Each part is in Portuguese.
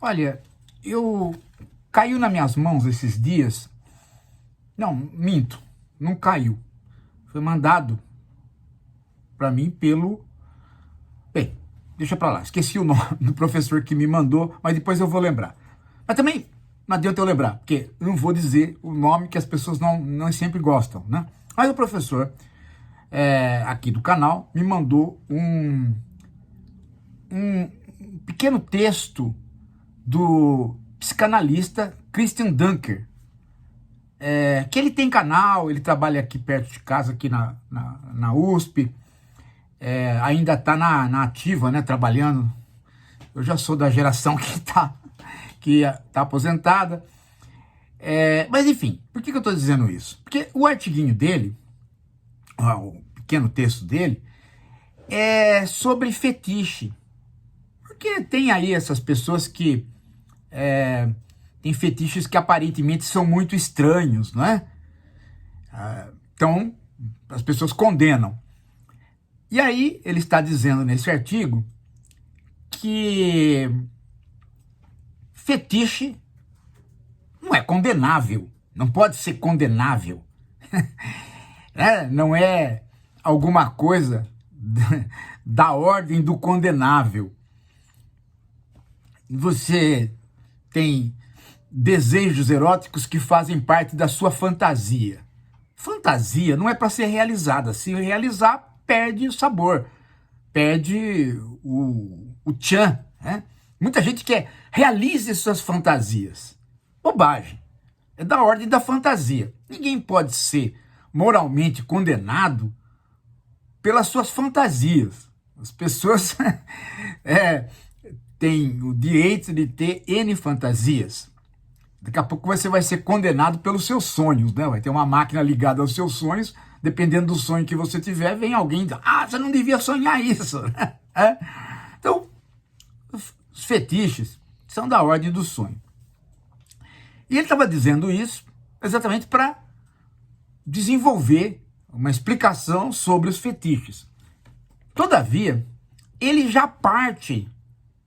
Olha, eu caiu nas minhas mãos esses dias. Não, minto, não caiu. Foi mandado para mim pelo... Bem, deixa para lá. Esqueci o nome do professor que me mandou, mas depois eu vou lembrar. Mas também não adianta eu lembrar, porque eu não vou dizer o nome que as pessoas não sempre gostam, né? Mas o professor aqui do canal me mandou um pequeno texto do psicanalista Christian Dunker, que ele tem canal, ele trabalha aqui perto de casa, aqui na USP, ainda está na ativa, né, trabalhando. Eu já sou da geração que tá aposentada, mas enfim, por que eu estou dizendo isso? Porque o artiguinho dele, o pequeno texto dele, é sobre fetiche. Porque tem aí essas pessoas que têm fetiches que aparentemente são muito estranhos, não é? Então, as pessoas condenam. E aí, ele está dizendo nesse artigo que fetiche não é condenável, não pode ser condenável. Não é alguma coisa da ordem do condenável. Você tem desejos eróticos que fazem parte da sua fantasia. Fantasia não é para ser realizada. Se realizar, perde o sabor, perde o tchan, né? Muita gente quer realize suas fantasias. Bobagem. É da ordem da fantasia. Ninguém pode ser moralmente condenado pelas suas fantasias. As pessoas têm o direito de ter N fantasias. Daqui a pouco você vai ser condenado pelos seus sonhos, né? Vai ter uma máquina ligada aos seus sonhos, dependendo do sonho que você tiver, vem alguém e diz, você não devia sonhar isso. Então, os fetiches são da ordem do sonho. E ele estava dizendo isso exatamente para desenvolver uma explicação sobre os fetiches. Todavia, ele já parte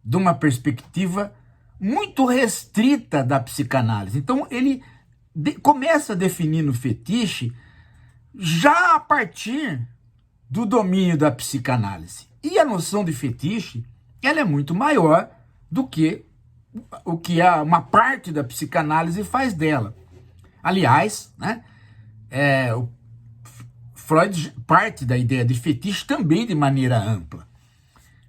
de uma perspectiva muito restrita da psicanálise. Então, ele começa definindo o fetiche já a partir do domínio da psicanálise. E a noção de fetiche, ela é muito maior do que o que uma parte da psicanálise faz dela. Aliás, né, o Freud parte da ideia de fetiche também de maneira ampla.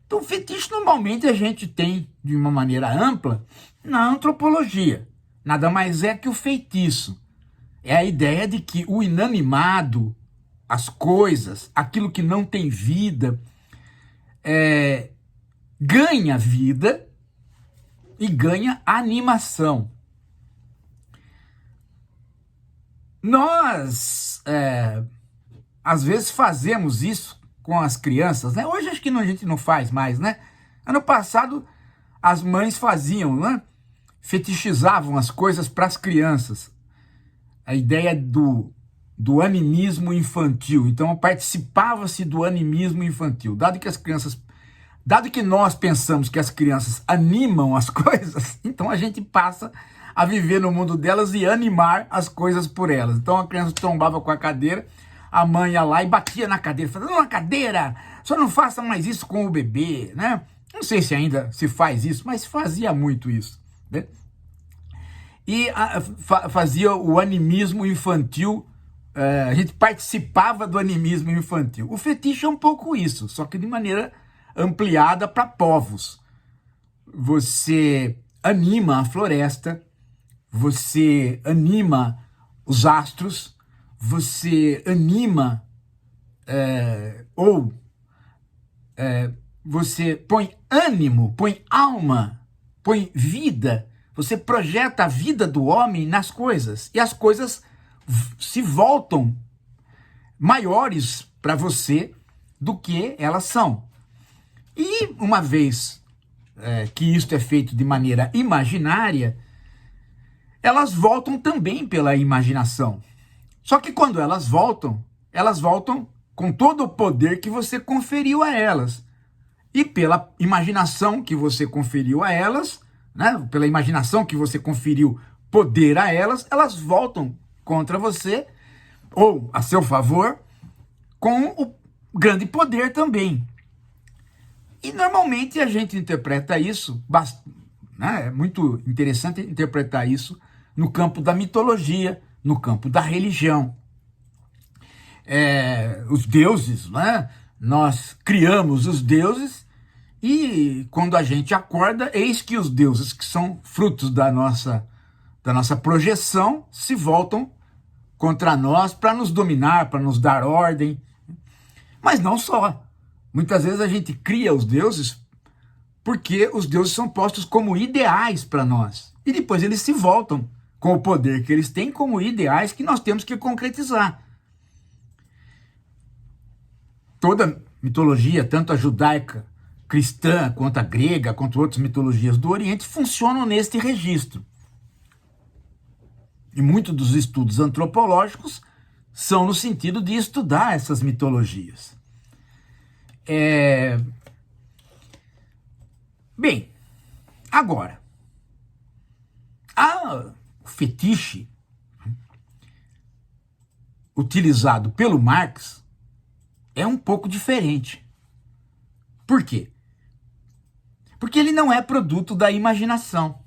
Então, fetiche normalmente a gente tem de uma maneira ampla na antropologia. Nada mais é que o feitiço. É a ideia de que o inanimado, as coisas, aquilo que não tem vida, ganha vida e ganha animação. Nós, às vezes, fazemos isso com as crianças, né? Hoje acho que a gente não faz mais, né? Ano passado, as mães faziam, né? Fetichizavam as coisas para as crianças. A ideia do animismo infantil. Então, participava-se do animismo infantil. Dado que nós pensamos que as crianças animam as coisas, então a gente passa a viver no mundo delas e animar as coisas por elas. Então, a criança tombava com a cadeira, a mãe ia lá e batia na cadeira, falando, na cadeira, só não faça mais isso com o bebê, né? Não sei se ainda se faz isso, mas fazia muito isso, né? E fazia o animismo infantil, a gente participava do animismo infantil. O fetiche é um pouco isso, só que de maneira ampliada para povos. Você anima a floresta, você anima os astros, você anima você põe ânimo, põe alma, põe vida, você projeta a vida do homem nas coisas, e as coisas se voltam maiores para você do que elas são. E uma vez que isso é feito de maneira imaginária, elas voltam também pela imaginação. Só que quando elas voltam com todo o poder que você conferiu a elas. E pela imaginação que você conferiu a elas, né, pela imaginação que você conferiu poder a elas, elas voltam contra você, ou a seu favor, com o grande poder também. E normalmente a gente interpreta isso, né, é muito interessante interpretar isso no campo da mitologia, no campo da religião. Os deuses, né? Nós criamos os deuses e quando a gente acorda, eis que os deuses que são frutos da nossa projeção se voltam contra nós para nos dominar, para nos dar ordem. Mas não só. Muitas vezes a gente cria os deuses porque os deuses são postos como ideais para nós. E depois eles se voltam com o poder que eles têm como ideais que nós temos que concretizar. Toda mitologia, tanto a judaica, cristã, quanto a grega, quanto outras mitologias do Oriente, funcionam neste registro. E muitos dos estudos antropológicos são no sentido de estudar essas mitologias. Bem, agora, o fetiche utilizado pelo Marx é um pouco diferente. Por quê? Porque ele não é produto da imaginação.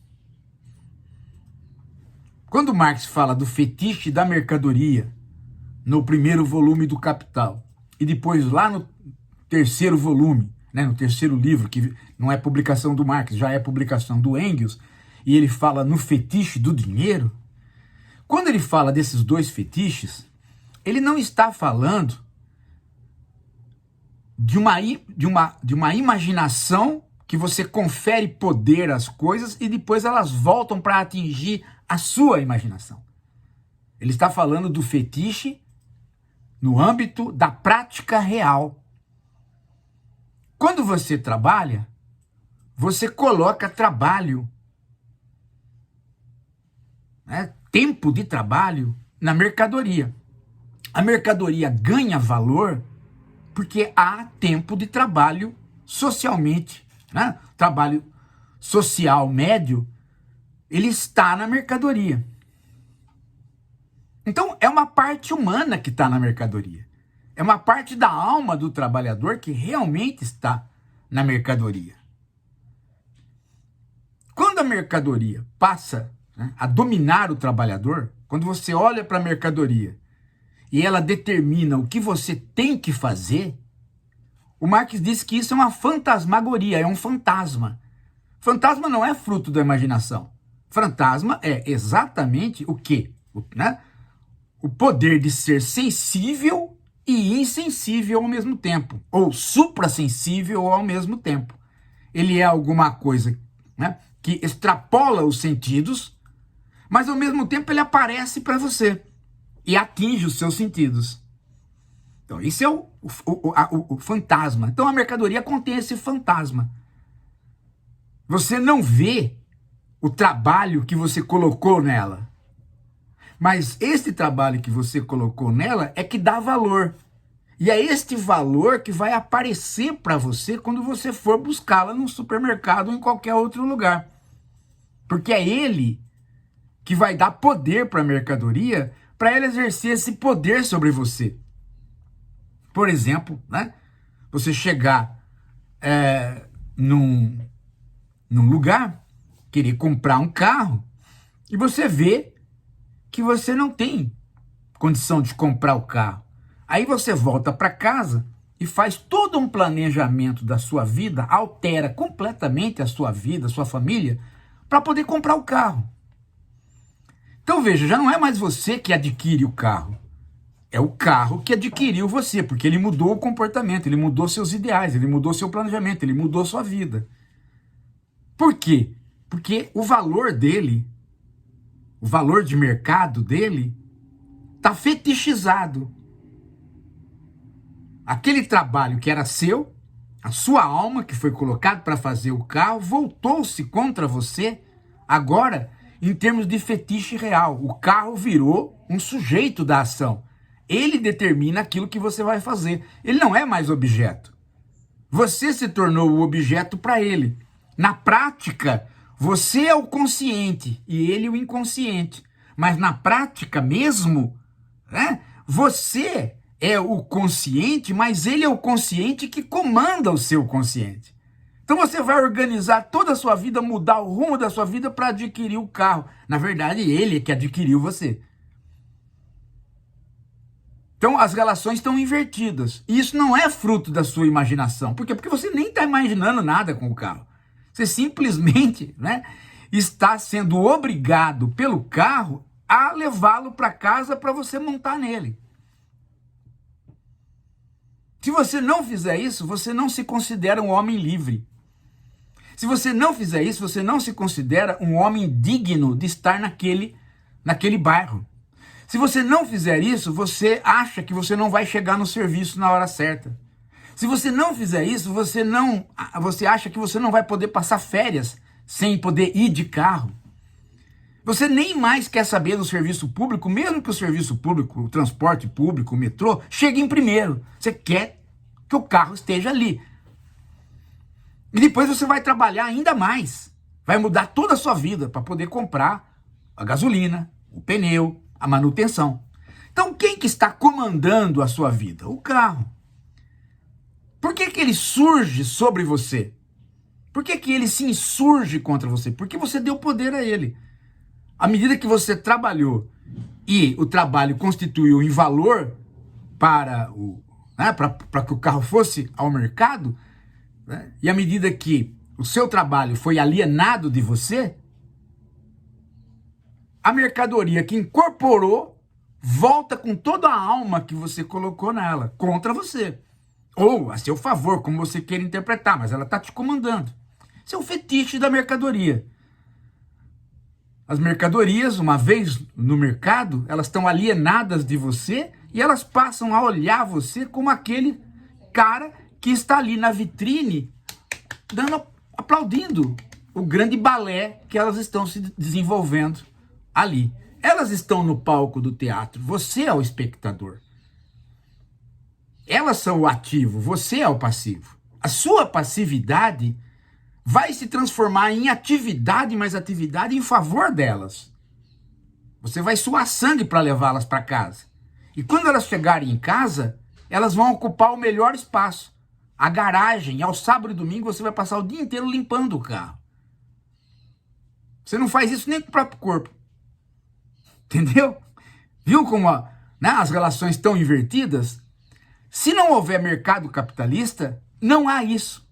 Quando Marx fala do fetiche da mercadoria, no primeiro volume do Capital, e depois lá no terceiro volume, né, no terceiro livro, que não é publicação do Marx, já é publicação do Engels, e ele fala no fetiche do dinheiro, quando ele fala desses dois fetiches, ele não está falando de uma imaginação que você confere poder às coisas e depois elas voltam para atingir a sua imaginação. Ele está falando do fetiche no âmbito da prática real. Quando você trabalha, você coloca trabalho, né, tempo de trabalho na mercadoria. A mercadoria ganha valor porque há tempo de trabalho socialmente, né? Trabalho social médio, ele está na mercadoria. Então, é uma parte humana que está na mercadoria. É uma parte da alma do trabalhador que realmente está na mercadoria. Quando a mercadoria passa, né, a dominar o trabalhador, quando você olha para a mercadoria e ela determina o que você tem que fazer, o Marx disse que isso é uma fantasmagoria, é um fantasma. Fantasma não é fruto da imaginação. Fantasma é exatamente o quê? O poder de ser sensível e insensível ao mesmo tempo, ou suprassensível ao mesmo tempo. Ele é alguma coisa, né, que extrapola os sentidos, mas ao mesmo tempo ele aparece para você e atinge os seus sentidos. Então, isso é o fantasma. Então, a mercadoria contém esse fantasma. Você não vê o trabalho que você colocou nela. Mas esse trabalho que você colocou nela é que dá valor. E é este valor que vai aparecer para você quando você for buscá-la no supermercado ou em qualquer outro lugar. Porque é ele que vai dar poder para a mercadoria, para ela exercer esse poder sobre você. Por exemplo, né, você chegar num lugar, querer comprar um carro, e você vê que você não tem condição de comprar o carro. Aí você volta para casa e faz todo um planejamento da sua vida, altera completamente a sua vida, a sua família, para poder comprar o carro. Então veja, já não é mais você que adquire o carro. É o carro que adquiriu você, porque ele mudou o comportamento, ele mudou seus ideais, ele mudou seu planejamento, ele mudou sua vida. Por quê? Porque o valor dele, o valor de mercado dele, está fetichizado. Aquele trabalho que era seu, a sua alma que foi colocado para fazer o carro, voltou-se contra você, agora em termos de fetiche real. O carro virou um sujeito da ação. Ele determina aquilo que você vai fazer. Ele não é mais objeto. Você se tornou o objeto para ele. Na prática, Você é o consciente e ele o inconsciente. Mas na prática mesmo, né, você é o consciente, mas ele é o consciente que comanda o seu consciente. Então você vai organizar toda a sua vida, mudar o rumo da sua vida para adquirir o carro. Na verdade, ele é que adquiriu você. Então as relações estão invertidas. E isso não é fruto da sua imaginação. Por quê? Porque você nem está imaginando nada com o carro. Você simplesmente, né, está sendo obrigado pelo carro a levá-lo para casa para você montar nele. Se você não fizer isso, você não se considera um homem livre. Se você não fizer isso, você não se considera um homem digno de estar naquele bairro. Se você não fizer isso, você acha que você não vai chegar no serviço na hora certa. Se você não fizer isso, você acha que você não vai poder passar férias sem poder ir de carro. Você nem mais quer saber do serviço público, mesmo que o serviço público, o transporte público, o metrô, chegue em primeiro. Você quer que o carro esteja ali. E depois você vai trabalhar ainda mais. Vai mudar toda a sua vida para poder comprar a gasolina, o pneu, a manutenção. Então quem que está comandando a sua vida? O carro. Por que ele surge sobre você? Por que ele se insurge contra você? Porque você deu poder a ele. À medida que você trabalhou e o trabalho constituiu em valor para que o carro fosse ao mercado, né, e à medida que o seu trabalho foi alienado de você, a mercadoria que incorporou volta com toda a alma que você colocou nela, contra você. Ou a seu favor, como você queira interpretar, mas ela está te comandando. Isso é o fetiche da mercadoria. As mercadorias, uma vez no mercado, elas estão alienadas de você e elas passam a olhar você como aquele cara que está ali na vitrine, aplaudindo o grande balé que elas estão se desenvolvendo ali. Elas estão no palco do teatro, você é o espectador. Elas são o ativo, você é o passivo. A sua passividade vai se transformar em atividade, mas atividade em favor delas. Você vai suar sangue para levá-las para casa. E quando elas chegarem em casa, elas vão ocupar o melhor espaço. A garagem, ao sábado e domingo, você vai passar o dia inteiro limpando o carro. Você não faz isso nem com o próprio corpo. Entendeu? Viu como as relações estão invertidas? Se não houver mercado capitalista, não há isso.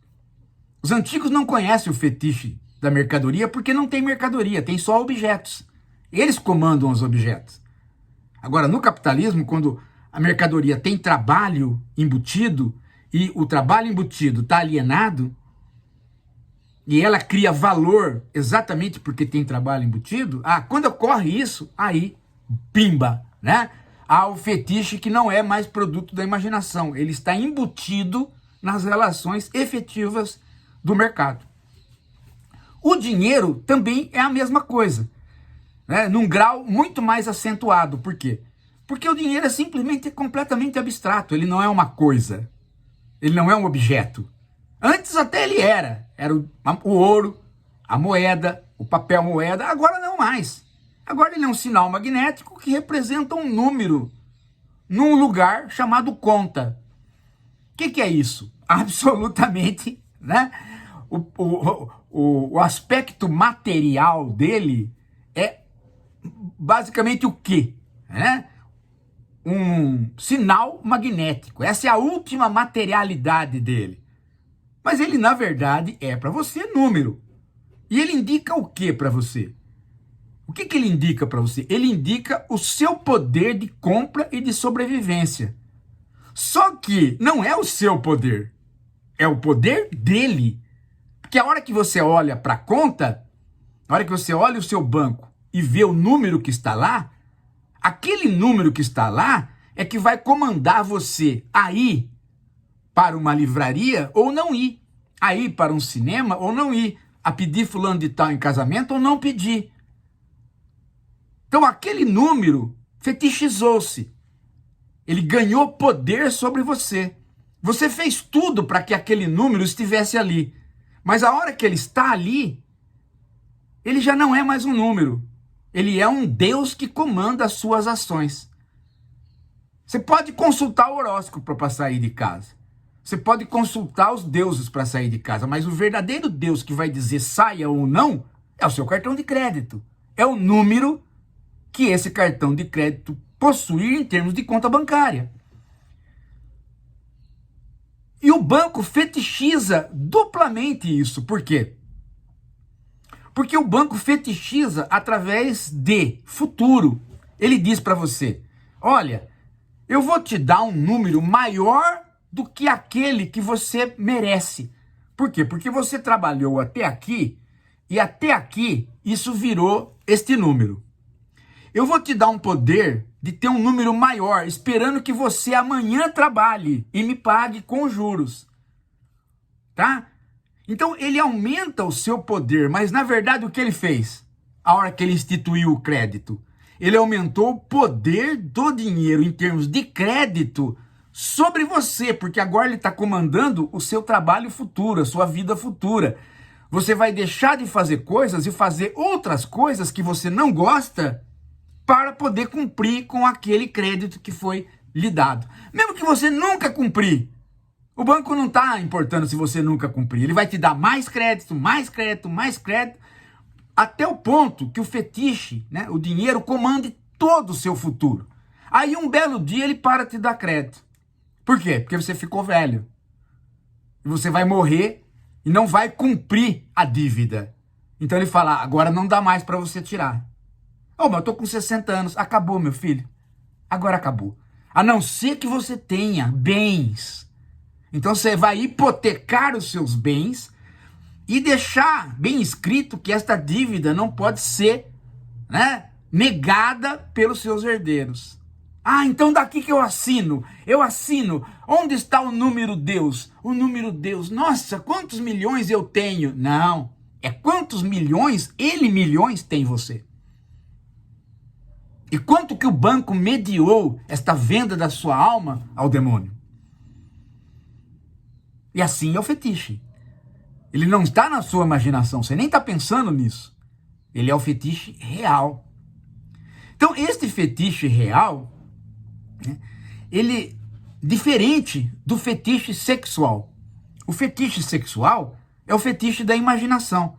Os antigos não conhecem o fetiche da mercadoria porque não tem mercadoria, tem só objetos. Eles comandam os objetos. Agora, no capitalismo, quando a mercadoria tem trabalho embutido e o trabalho embutido está alienado e ela cria valor exatamente porque tem trabalho embutido, quando ocorre isso, aí, pimba, né? Há o fetiche que não é mais produto da imaginação. Ele está embutido nas relações efetivas do mercado. O dinheiro também é a mesma coisa, né? Num grau muito mais acentuado. Por quê? Porque o dinheiro é simplesmente completamente abstrato. Ele não é uma coisa. Ele não é um objeto. Antes até ele era. Era o ouro, a moeda, o papel moeda. Agora não mais. Agora ele é um sinal magnético que representa um número num lugar chamado conta. O que é isso? Absolutamente, né? O aspecto material dele é basicamente o quê? Né? Um sinal magnético. Essa é a última materialidade dele. Mas ele, na verdade, é para você número. E ele indica o que para você? O que ele indica para você? Ele indica o seu poder de compra e de sobrevivência. Só que não é o seu poder. É o poder dele. Porque a hora que você olha para a conta, a hora que você olha o seu banco e vê o número que está lá, aquele número que está lá é que vai comandar você a ir para uma livraria ou não ir, a ir para um cinema ou não ir, a pedir fulano de tal em casamento ou não pedir. Então aquele número fetichizou-se. Ele ganhou poder sobre você. Você fez tudo para que aquele número estivesse ali. Mas a hora que ele está ali, ele já não é mais um número. Ele é um Deus que comanda as suas ações. Você pode consultar o horóscopo para sair de casa. Você pode consultar os deuses para sair de casa, mas o verdadeiro Deus que vai dizer saia ou não é o seu cartão de crédito. É o número que esse cartão de crédito possui em termos de conta bancária. E o banco fetichiza duplamente isso. Por quê? Porque o banco fetichiza através de futuro. Ele diz para você, olha, eu vou te dar um número maior do que aquele que você merece. Por quê? Porque você trabalhou até aqui, e até aqui isso virou este número. Eu vou te dar um poder de ter um número maior, esperando que você amanhã trabalhe e me pague com juros. Tá? Então ele aumenta o seu poder, mas na verdade o que ele fez? A hora que ele instituiu o crédito, ele aumentou o poder do dinheiro em termos de crédito sobre você, porque agora ele está comandando o seu trabalho futuro, a sua vida futura. Você vai deixar de fazer coisas e fazer outras coisas que você não gosta para poder cumprir com aquele crédito que foi lhe dado. Mesmo que você nunca cumprir, o banco não está importando se você nunca cumprir. Ele vai te dar mais crédito, mais crédito, mais crédito, até o ponto que o fetiche, né, o dinheiro, comande todo o seu futuro. Aí um belo dia ele para de te dar crédito. Por quê? Porque você ficou velho. E você vai morrer e não vai cumprir a dívida. Então ele fala, agora não dá mais para você tirar. Oh, mas eu tô com 60 anos. Acabou, meu filho. Agora acabou. A não ser que você tenha bens. Então você vai hipotecar os seus bens e deixar bem escrito que esta dívida não pode ser, né, negada pelos seus herdeiros. Ah, então daqui que eu assino. Onde está o número Deus? O número Deus. Nossa, quantos milhões eu tenho? Não, é quantos milhões milhões tem você. E quanto que o banco mediou esta venda da sua alma ao demônio? E assim é o fetiche. Ele não está na sua imaginação, você nem está pensando nisso. Ele é o fetiche real. Então, este fetiche real, né, ele diferente do fetiche sexual. O fetiche sexual é o fetiche da imaginação.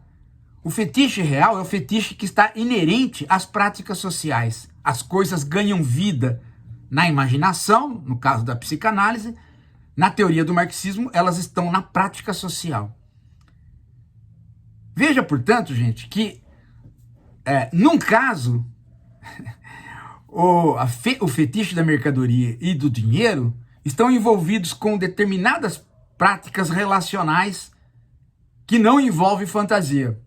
O fetiche real é o fetiche que está inerente às práticas sociais. As coisas ganham vida na imaginação, no caso da psicanálise. Na teoria do marxismo, elas estão na prática social. Veja, portanto, gente, que num caso, o fetiche da mercadoria e do dinheiro estão envolvidos com determinadas práticas relacionais que não envolvem fantasia.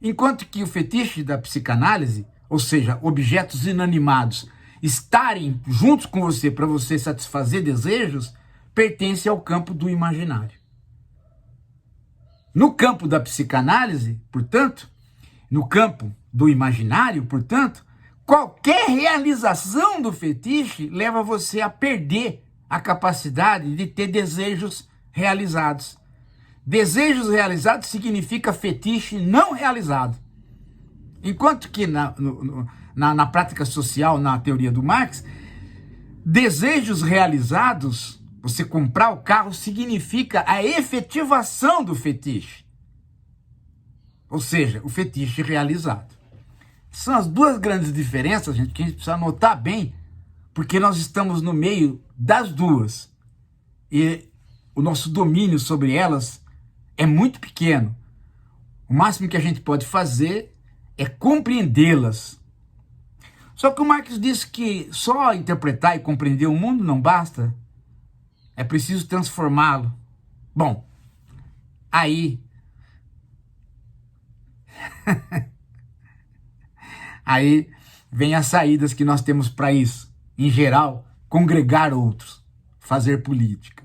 Enquanto que o fetiche da psicanálise, ou seja, objetos inanimados, estarem juntos com você para você satisfazer desejos, pertence ao campo do imaginário. No campo da psicanálise, portanto, no campo do imaginário, portanto, qualquer realização do fetiche leva você a perder a capacidade de ter desejos realizados. Desejos realizados significa fetiche não realizado. Enquanto que na prática social, na teoria do Marx, desejos realizados, você comprar o carro, significa a efetivação do fetiche. Ou seja, o fetiche realizado. São as duas grandes diferenças, gente, que a gente precisa notar bem, porque nós estamos no meio das duas. E o nosso domínio sobre elas é muito pequeno. O máximo que a gente pode fazer é compreendê-las. Só que o Marx disse que só interpretar e compreender o mundo não basta. É preciso transformá-lo. Bom, aí vem as saídas que nós temos para isso. Em geral, congregar outros, fazer política,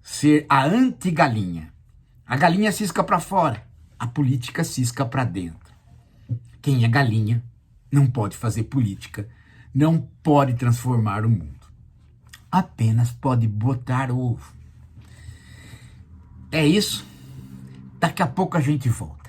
ser a anti-galinha. A galinha cisca para fora, a política cisca para dentro. Quem é galinha não pode fazer política, não pode transformar o mundo. Apenas pode botar ovo. É isso. Daqui a pouco a gente volta.